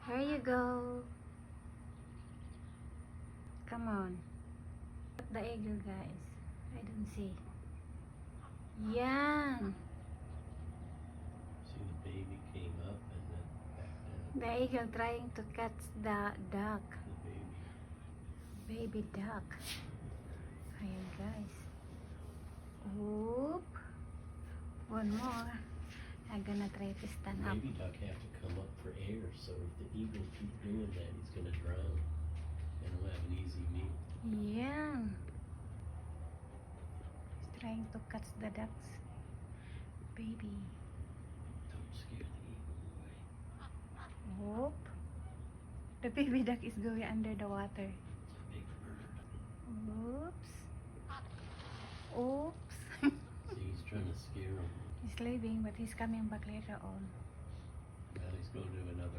Here you go. Come on. The eagle, guys. I don't see. Yan. See, the baby came up and then back down. The eagle trying to catch the duck. The baby. Baby duck. Ayan, guys. Oop. One more. I'm gonna try to stand up. Baby duck have to come up for air, so if the eagle keep doing that, he's gonna drown. And he'll have an easy meal. Yeah. He's trying to catch the ducks. Baby. Don't scare the eagle away. Whoop. The baby duck is going under the water. It's a big bird. Oops. Oops. See, he's trying to scare him. He's leaving, but he's coming back later on. Now he's going to another